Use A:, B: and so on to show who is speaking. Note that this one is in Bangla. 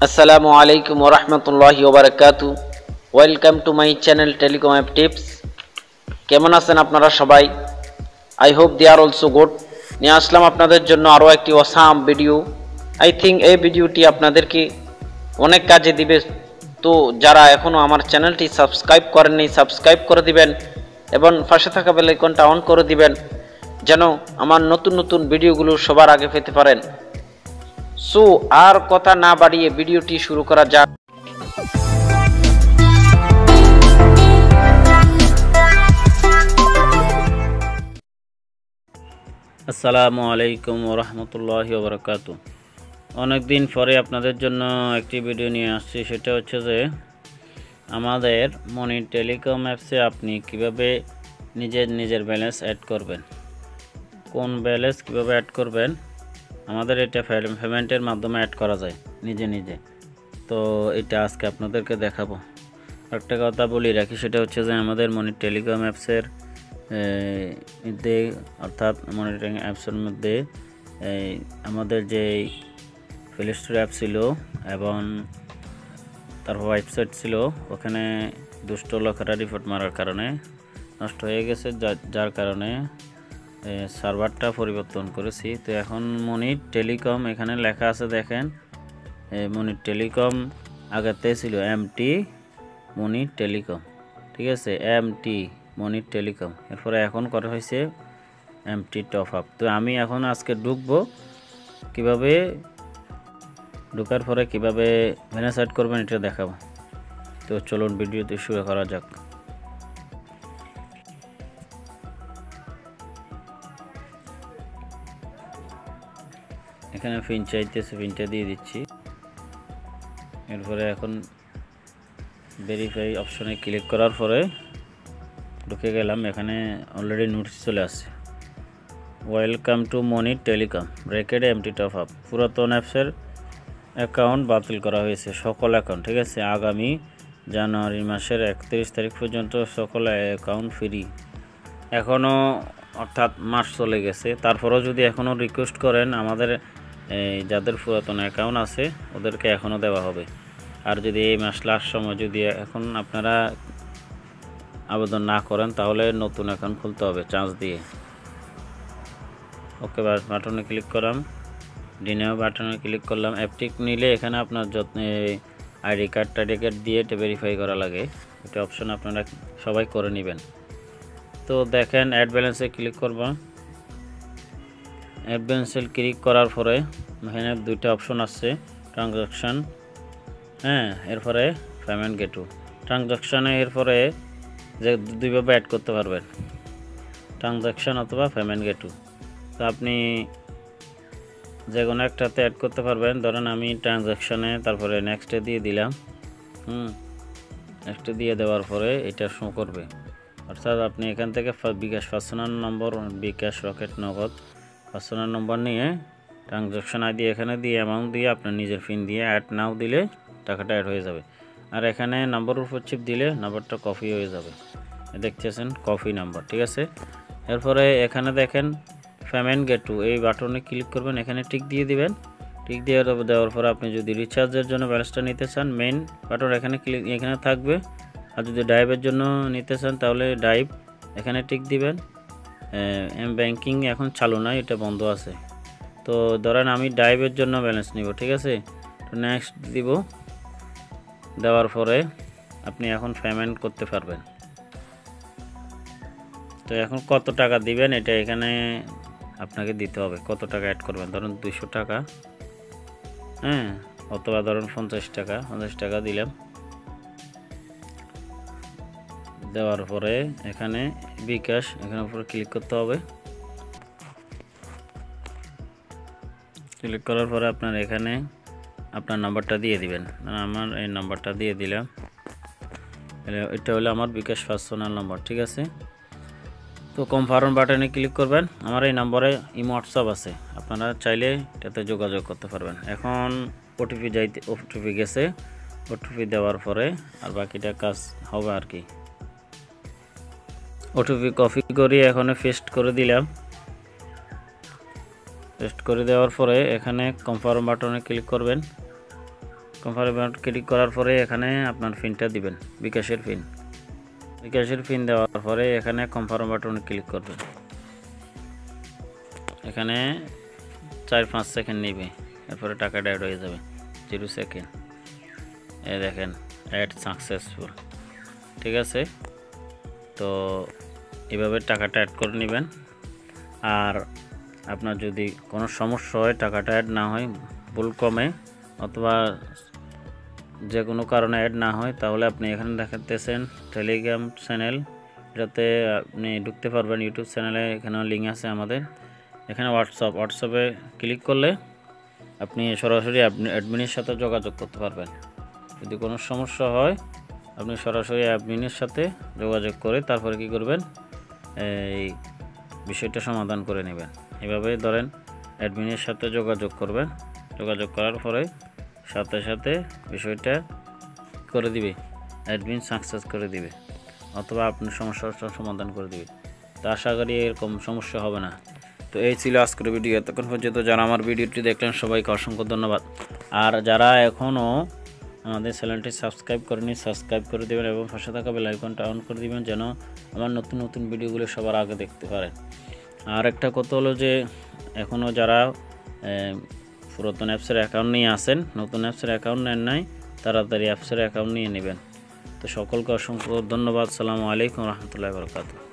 A: আসসালামু আলাইকুম ওরহমতুল্লাহি ওবারাকাতু। Welcome to my channel telecom app tips. কেমন আছেন আপনারা সবাই? I hope they are also good. নিয়ে আসলাম আপনাদের জন্য আরও একটি অসাম ভিডিও। আই থিঙ্ক এই ভিডিওটি আপনাদেরকে অনেক কাজে দিবে। তো যারা এখনও আমার চ্যানেলটি সাবস্ক্রাইব করেননি সাবস্ক্রাইব করে দিবেন এবং পাশে থাকা বেল আইকনটা অন করে দিবেন যেন আমার নতুন নতুন ভিডিওগুলো সবার আগে পেতে পারেন। সো আর কথা না বাড়িয়ে ভিডিওটি শুরু করা যাক।
B: আসসালামু আলাইকুম ওরহমতুল্লাহি ওবরাকাতু। অনেক দিন পরে আপনাদের জন্য একটি ভিডিও নিয়ে আসছি। সেটা হচ্ছে যে আমাদের মনি টেলিকম অ্যাপসে আপনি কিভাবে নিজের ব্যালেন্স অ্যাড করবেন, কোন ব্যালেন্স কিভাবে অ্যাড করবেন। আমাদের এটা পেমেন্টের মাধ্যমে অ্যাড করা যায় নিজে। তো এটা আজকে আপনাদেরকে দেখাবো। একটা কথা বলি রাখি, সেটা হচ্ছে যে আমাদের মনি টেলিকম অ্যাপসের মধ্যে অর্থাৎ মনিটরিং অ্যাপসের মধ্যে আমাদের যে প্লে স্টোর অ্যাপ ছিল এবং তারপর ওয়েবসাইট ছিল, ওখানে দুষ্ট লোকেরা রিপোর্ট মারার কারণে নষ্ট হয়ে গেছে, যার কারণে সার্ভারটা পরিবর্তন করেছি। তো এখন মনি টেলিকম এখানে লেখা আছে, দেখেন মনি টেলিকম আগেতে ছিল এমটি মনি টেলিকম, ঠিক আছে, এমটি মনি টেলিকম। এরপরে এখন করা হয়েছে এমটি টপ আপ। তো আমি এখন আজকে ঢুকবো, কিভাবে ঢোকার পরে কিভাবে ব্যালেন্স অ্যাড করবেন এটা দেখাবো। তো চলুন ভিডিওতে শুরু করা যাক। এখানে পিন চাইতেছে, পিনটা দিয়ে দিচ্ছি। এরপরে এখন ভেরিফাই অপশনে ক্লিক করার পরে ঢুকে গেলাম। এখানে অলরেডি নোটিশ চলে আসছে, ওয়েলকাম টু মনি টেলিকম ব্র্যাকেটে এমটি টপ আপ। পুরাতন অ্যাপসের অ্যাকাউন্ট বাতিল করা হয়েছে, সকল অ্যাকাউন্ট, ঠিক আছে। আগামী জানুয়ারি মাসের 31 তারিখ পর্যন্ত সকল অ্যাকাউন্ট ফ্রি। এখনও অর্থাৎ মাস চলে গেছে, তারপরেও যদি এখনও রিকোয়েস্ট করেন, আমাদের যাদের পুরাতন অ্যাকাউন্ট আছে ওদেরকে এখনও দেওয়া হবে। আর যদি এই মাস লাস্ট সময় যদি এখন আপনারা আবেদন না করেন, তাহলে নতুন অ্যাকাউন্ট খুলতে হবে চার্জ দিয়ে। ওকে বাটনে ক্লিক করলাম, ডিনেও বাটনে ক্লিক করলাম। অ্যাপটি নিলে এখানে আপনার আইডি কার্ড দিয়ে এটা ভেরিফাই করা লাগে। এটা অপশন আপনারা সবাই করে নেবেন। তো দেখেন অ্যাড ব্যালেন্সে ক্লিক করব। অ্যাড ব্যালেন্সে ক্লিক করার পরে এখানে দুইটা অপশন আছে, ট্রানজাকশান, এরপরে পেমেন্ট গেটওয়ে। ট্রানজাকশানে এরপরে যে দুইভাবে অ্যাড করতে পারবেন, ট্রানজাকশান অথবা পেমেন্ট গেটওয়ে। তো আপনি যে কোনো একটাতে অ্যাড করতে পারবেন। ধরেন আমি ট্রানজাকশানে তারপরে নেক্সটে দিয়ে দিলাম। নেক্সটে দিয়ে দেওয়ার পরে এটা শো করবে, অর্থাৎ আপনি এখান থেকে বিকাশ পার্সোনাল নম্বর, বিকাশ রকেট নগদ পার্সোনাল নম্বর নিয়ে ট্রানজাকশান আইডি এখানে দিয়ে অ্যামাউন্ট দিয়ে আপনার নিজের পিন দিয়ে অ্যাড নাও দিলে টাকাটা অ্যাড হয়ে যাবে। আর এখানে নাম্বারের উপর চিপ দিলে নাম্বারটা কপি হয়ে যাবে, দেখতেছেন কপি নাম্বার, ঠিক আছে। এরপরে এখানে দেখেন পেমেন্ট গেটওয়ে, এই বাটনে ক্লিক করবেন, এখানে টিক দিয়ে দিবেন। টিক দিয়ে দেওয়ার পরে আপনি যদি রিচার্জের জন্য ব্যালেন্সটা নিতে চান, মেইন বাটন এখানে থাকবে। আর যদি ডাইভের জন্য নিতে চান তাহলে ডাইভ, এখানে টিক দিবেন। ব্যাংকিং এখন চালু নয়, এটা বন্ধ আছে। তো ধরেন আমি ডাইভের জন্য ব্যালেন্স নিব, ঠিক আছে। তো নেক্সট দিব, দেওয়ার পরে আপনি এখন পেমেন্ট করতে পারবেন। তো এখন কত টাকা দিবেন এটা এখানে আপনাকে দিতে হবে, কত টাকা অ্যাড করবেন। ধরুন 200 টাকা, অথবা ধরুন 50 টাকা দিলাম। দেওয়ার পরে এখানে বিকাশ, এখানে উপরে ক্লিক করতে হবে। ক্লিক করার পরে আপনার এখানে আপনার নাম্বারটা দিয়ে দিবেন। আমার এই নাম্বারটা দিয়ে দিলাম, এটা হলো আমার বিকাশ পার্সোনাল নাম্বার, ঠিক আছে। তো কনফার্ম বাটনে ক্লিক করবেন। আমার এই নম্বরে ইমো হোয়াটসঅ্যাপ আছে, আপনারা চাইলে এটাতে যোগাযোগ করতে পারবেন। এখন ওটিপি গেছে, ওটিপি দেওয়ার পরে আর বাকিটা কাজ হবে আর কি। ওটিপি কপি করে এখানে পেস্ট করে দিলাম। পেস্ট করে দেওয়ার পরে এখানে কনফার্ম বাটনে ক্লিক করবেন। কনফার্ম বাটন ক্লিক করার পরে এখানে আপনার পিনটা দিবেন, বিকাশের পিন দেওয়ার পরে এখানে কনফার্ম বাটনে ক্লিক করবেন। এখানে 4-5 সেকেন্ড নেবে, এরপরে টাকাটা অ্যাড হয়ে যাবে 0 সেকেন্ড। এই দেখেন অ্যাড সাকসেসফুল। ঠিক আছে, তো এভাবে টাকাটা অ্যাড করে নেবেন। আর আপনার যদি কোনো সমস্যা হয়, টাকাটা অ্যাড না হয়, ভুল কমে অথবা যে কোনো কারণে অ্যাড না হয়, তাহলে আপনি এখানে দেখাতেছেন টেলিগ্রাম চ্যানেল, যাতে আপনি ঢুকতে পারবেন ইউটিউব চ্যানেলে। এখানেও লিঙ্ক আছে আমাদের। এখানে হোয়াটসঅ্যাপে ক্লিক করলে আপনি সরাসরি অ্যাডমিনের সাথে যোগাযোগ করতে পারবেন। যদি কোনো সমস্যা হয় আপনি সরাসরি অ্যাডমিনের সাথে যোগাযোগ করে তারপরে কি করবেন, এই বিষয়টা সমাধান করে নেবেন। এভাবে ধরেন অ্যাডমিনের সাথে যোগাযোগ করবেন, যোগাযোগ করার পরে সাথে সাথে বিষয়টা করে দিবে, অ্যাডমিন সাকসেস করে দিবে অথবা আপনার সমস্যার সমাধান করে দিবে। তো আশা করি এরকম সমস্যা হবে না। তো এই ছিল আজকের ভিডিও। এতক্ষণ পর্যন্ত যারা আমার ভিডিওটি দেখলেন সবাইকে অসংখ্য ধন্যবাদ। আর যারা এখনও আমাদের চ্যানেলটি সাবস্ক্রাইব করেনি, সাবস্ক্রাইব করে দেবেন এবং পাশে থাকা বেল আইকনটা অন করে দিবেন, যেন আমার নতুন নতুন ভিডিওগুলো সবার আগে দেখতে পারেন। আর একটা কথা হলো যে এখনও যারা পুরাতন অ্যাপসের অ্যাকাউন্ট নিয়ে আসেন, নতুন অ্যাপসের অ্যাকাউন্ট নেন নাই, তাড়াতাড়ি অ্যাপসের অ্যাকাউন্ট নিয়ে নেবেন। তো সকলকে অসংখ্য ধন্যবাদ। আসসালামু আলাইকুম রহমতুল্লাহি ওয়া বারাকাতুহু।